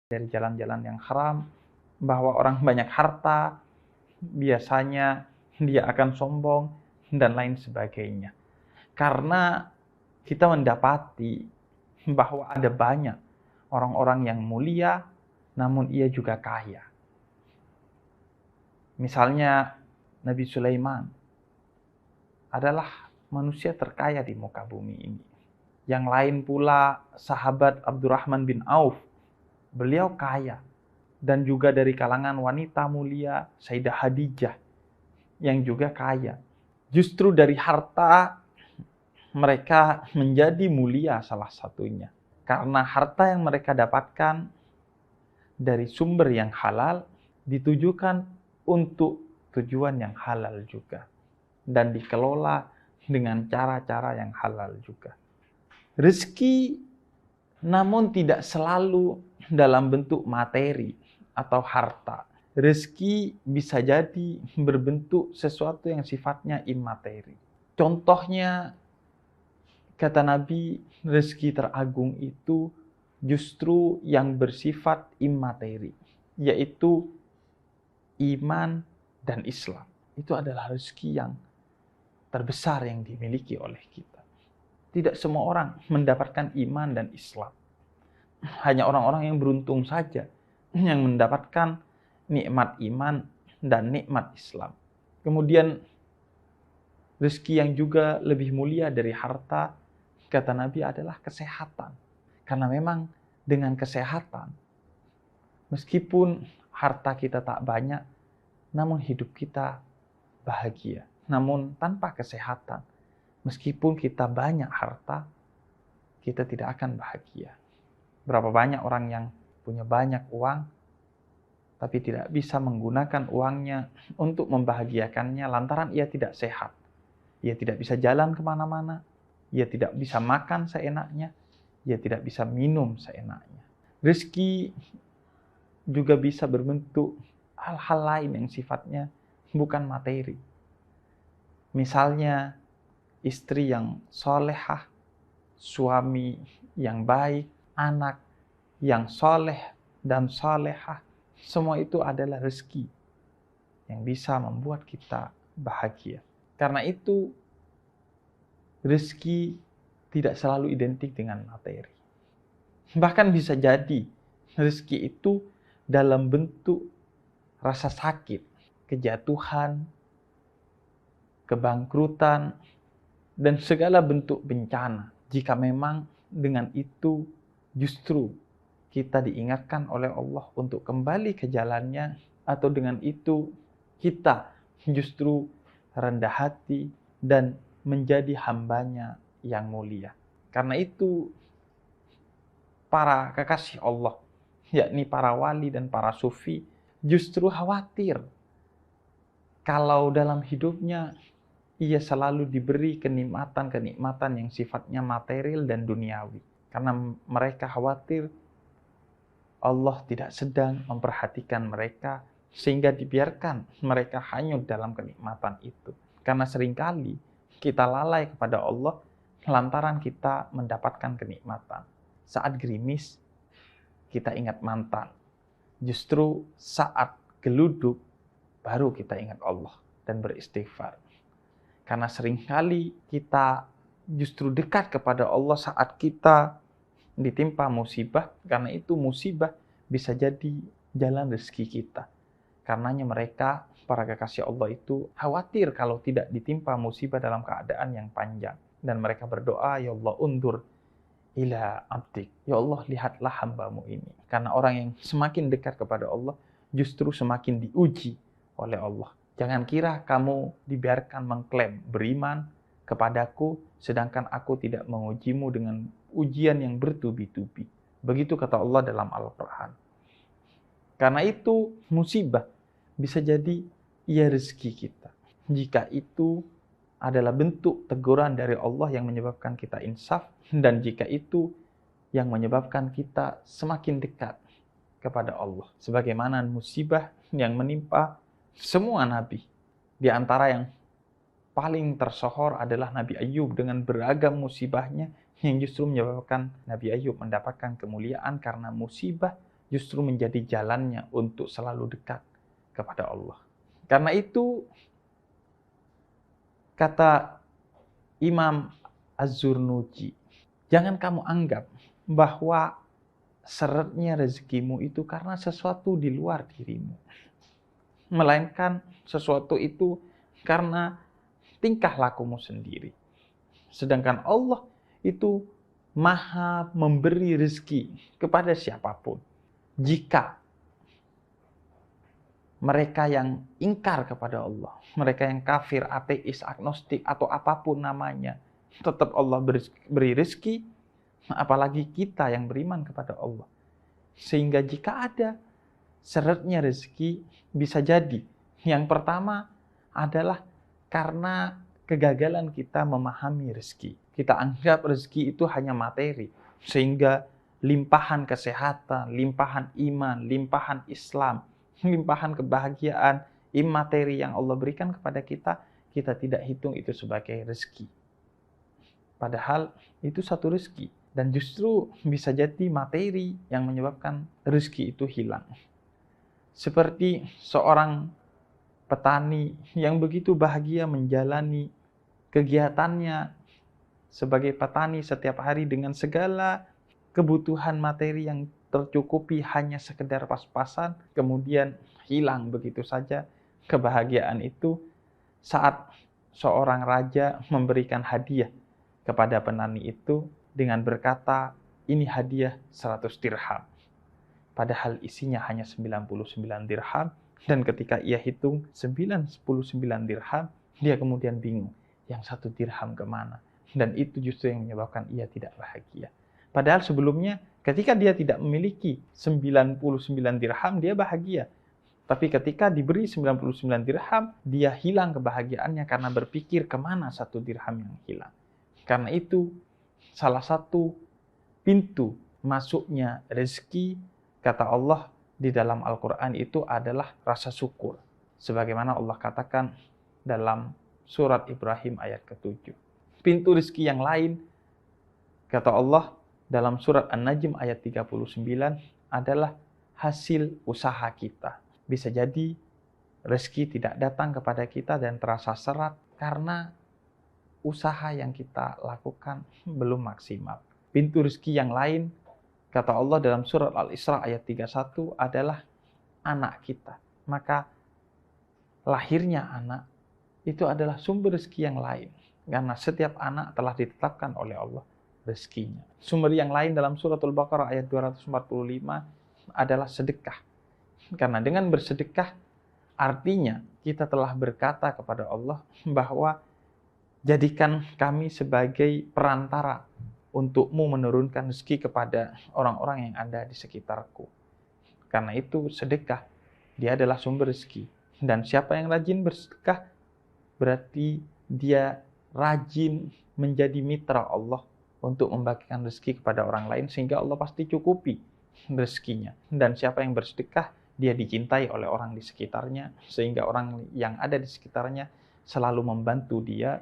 dari jalan-jalan yang haram, bahwa orang banyak harta, biasanya dia akan sombong, dan lain sebagainya. Karena kita mendapati bahwa ada banyak orang-orang yang mulia, namun ia juga kaya. Misalnya Nabi Sulaiman adalah manusia terkaya di muka bumi ini. Yang lain pula sahabat Abdurrahman bin Auf, beliau kaya. Dan juga dari kalangan wanita mulia Sayyidah Khadijah yang juga kaya. Justru dari harta mereka menjadi mulia salah satunya. Karena harta yang mereka dapatkan dari sumber yang halal ditujukan untuk tujuan yang halal juga. Dan dikelola dengan cara-cara yang halal juga. Rezeki namun tidak selalu dalam bentuk materi atau harta. Rezeki bisa jadi berbentuk sesuatu yang sifatnya imateri. Contohnya, kata Nabi, rezeki teragung itu justru yang bersifat imateri, yaitu iman dan Islam. Itu adalah rezeki yang terbesar yang dimiliki oleh kita. Tidak semua orang mendapatkan iman dan Islam. Hanya orang-orang yang beruntung saja yang mendapatkan nikmat iman dan nikmat Islam. Kemudian rezeki yang juga lebih mulia dari harta, kata Nabi, adalah kesehatan. Karena memang dengan kesehatan, meskipun harta kita tak banyak, namun hidup kita bahagia. Namun tanpa kesehatan, meskipun kita banyak harta, kita tidak akan bahagia. Berapa banyak orang yang punya banyak uang, tapi tidak bisa menggunakan uangnya untuk membahagiakannya lantaran ia tidak sehat. Ia tidak bisa jalan kemana-mana, ia tidak bisa makan seenaknya, ia tidak bisa minum seenaknya. Rezeki juga bisa berbentuk hal-hal lain yang sifatnya bukan materi. Misalnya istri yang solehah, suami yang baik, anak yang soleh dan solehah. Semua itu adalah rezeki yang bisa membuat kita bahagia. Karena itu, rezeki tidak selalu identik dengan materi. Bahkan bisa jadi rezeki itu dalam bentuk rasa sakit, kejatuhan, kebangkrutan, dan segala bentuk bencana. Jika memang dengan itu justru kita diingatkan oleh Allah untuk kembali ke jalannya, atau dengan itu kita justru rendah hati dan menjadi hambanya yang mulia. Karena itu para kekasih Allah, yakni para wali dan para sufi, justru khawatir kalau dalam hidupnya ia selalu diberi kenikmatan-kenikmatan yang sifatnya material dan duniawi. Karena mereka khawatir Allah tidak sedang memperhatikan mereka sehingga dibiarkan mereka hanyut dalam kenikmatan itu. Karena seringkali kita lalai kepada Allah lantaran kita mendapatkan kenikmatan. Saat gerimis, kita ingat mantan. Justru saat geluduk, baru kita ingat Allah dan beristighfar. Karena seringkali kita justru dekat kepada Allah saat kita ditimpa musibah, karena itu musibah bisa jadi jalan rezeki kita. Karenanya mereka, para kekasih Allah itu khawatir kalau tidak ditimpa musibah dalam keadaan yang panjang. Dan mereka berdoa, ya Allah undur ila abdik. Ya Allah, lihatlah hambamu ini. Karena orang yang semakin dekat kepada Allah, justru semakin diuji oleh Allah. Jangan kira kamu dibiarkan mengklaim beriman kepadaku, sedangkan aku tidak mengujimu dengan ujian yang bertubi-tubi. Begitu kata Allah dalam Al-Quran. Karena itu musibah bisa jadi ia rezeki kita. Jika itu adalah bentuk teguran dari Allah yang menyebabkan kita insaf, dan jika itu yang menyebabkan kita semakin dekat kepada Allah. Sebagaimana musibah yang menimpa semua nabi. Di antara yang paling tersohor adalah Nabi Ayub dengan beragam musibahnya yang justru menyebabkan Nabi Ayub mendapatkan kemuliaan karena musibah justru menjadi jalannya untuk selalu dekat kepada Allah. Karena itu, kata Imam Az-Zurnuji, jangan kamu anggap bahwa seretnya rezekimu itu karena sesuatu di luar dirimu, melainkan sesuatu itu karena tingkah lakumu sendiri. Sedangkan Allah itu maha memberi rezeki kepada siapapun. Jika mereka yang ingkar kepada Allah, mereka yang kafir, ateis, agnostik, atau apapun namanya, tetap Allah beri rezeki, apalagi kita yang beriman kepada Allah. Sehingga jika ada seretnya rezeki, bisa jadi yang pertama adalah karena kegagalan kita memahami rezeki. Kita anggap rezeki itu hanya materi, sehingga limpahan kesehatan, limpahan iman, limpahan Islam, limpahan kebahagiaan, imateri yang Allah berikan kepada kita, kita tidak hitung itu sebagai rezeki. Padahal itu satu rezeki. Dan justru bisa jadi materi yang menyebabkan rezeki itu hilang. Seperti seorang petani yang begitu bahagia menjalani kegiatannya sebagai petani setiap hari dengan segala kebutuhan materi yang tercukupi hanya sekedar pas-pasan, kemudian hilang begitu saja kebahagiaan itu saat seorang raja memberikan hadiah kepada petani itu dengan berkata, ini hadiah 100 dirham. Padahal isinya hanya 99 dirham, dan ketika ia hitung 99 dirham, dia kemudian bingung, yang 1 dirham kemana? Dan itu justru yang menyebabkan ia tidak bahagia. Padahal sebelumnya ketika dia tidak memiliki 99 dirham, dia bahagia. Tapi ketika diberi 99 dirham, dia hilang kebahagiaannya karena berpikir kemana 1 dirham yang hilang. Karena itu, salah satu pintu masuknya rezeki, kata Allah di dalam Al-Quran itu adalah rasa syukur. Sebagaimana Allah katakan dalam surat Ibrahim ayat ke-7. Pintu rezeki yang lain, kata Allah dalam surat An-Najm ayat 39, adalah hasil usaha kita. Bisa jadi rezeki tidak datang kepada kita dan terasa serat karena usaha yang kita lakukan belum maksimal. Pintu rezeki yang lain, kata Allah dalam surat Al-Isra ayat 31, adalah anak kita. Maka lahirnya anak itu adalah sumber rezeki yang lain. Karena setiap anak telah ditetapkan oleh Allah rezekinya. Sumber yang lain dalam surat Al-Baqarah ayat 245 adalah sedekah. Karena dengan bersedekah, artinya kita telah berkata kepada Allah bahwa jadikan kami sebagai perantara untukmu menurunkan rezeki kepada orang-orang yang ada di sekitarku. Karena itu sedekah, dia adalah sumber rezeki. Dan siapa yang rajin bersedekah, berarti dia rajin menjadi mitra Allah untuk membagikan rezeki kepada orang lain, sehingga Allah pasti cukupi rezekinya. Dan siapa yang bersedekah, dia dicintai oleh orang di sekitarnya, sehingga orang yang ada di sekitarnya selalu membantu dia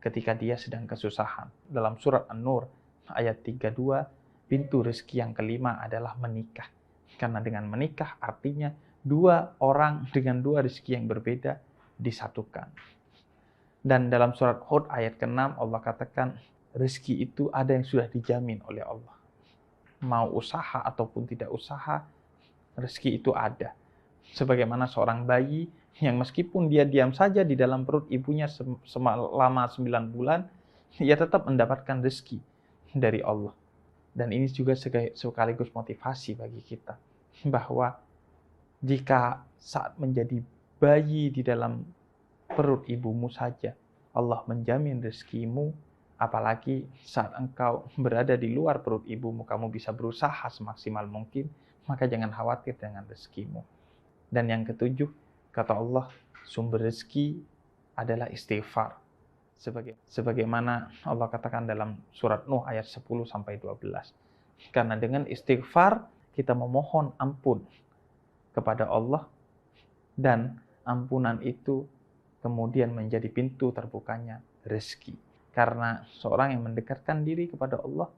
ketika dia sedang kesusahan. Dalam surat An-Nur ayat 32, pintu rezeki yang kelima adalah menikah. Karena dengan menikah artinya dua orang dengan dua rezeki yang berbeda disatukan. Dan dalam surat Hud ayat ke-6 Allah katakan rezeki itu ada yang sudah dijamin oleh Allah. Mau usaha ataupun tidak usaha, rezeki itu ada. Sebagaimana seorang bayi yang meskipun dia diam saja di dalam perut ibunya selama 9 bulan, ia tetap mendapatkan rezeki dari Allah. Dan ini juga sekaligus motivasi bagi kita, bahwa jika saat menjadi bayi di dalam perut ibumu saja Allah menjamin rezekimu, apalagi saat engkau berada di luar perut ibumu, kamu bisa berusaha semaksimal mungkin, maka jangan khawatir dengan rezekimu. Dan yang ketujuh, kata Allah, sumber rezeki adalah istighfar. Sebagaimana Allah katakan dalam surat Nuh ayat 10-12. Karena dengan istighfar kita memohon ampun kepada Allah, dan ampunan itu kemudian menjadi pintu terbukanya rezeki. Karena seorang yang mendekatkan diri kepada Allah,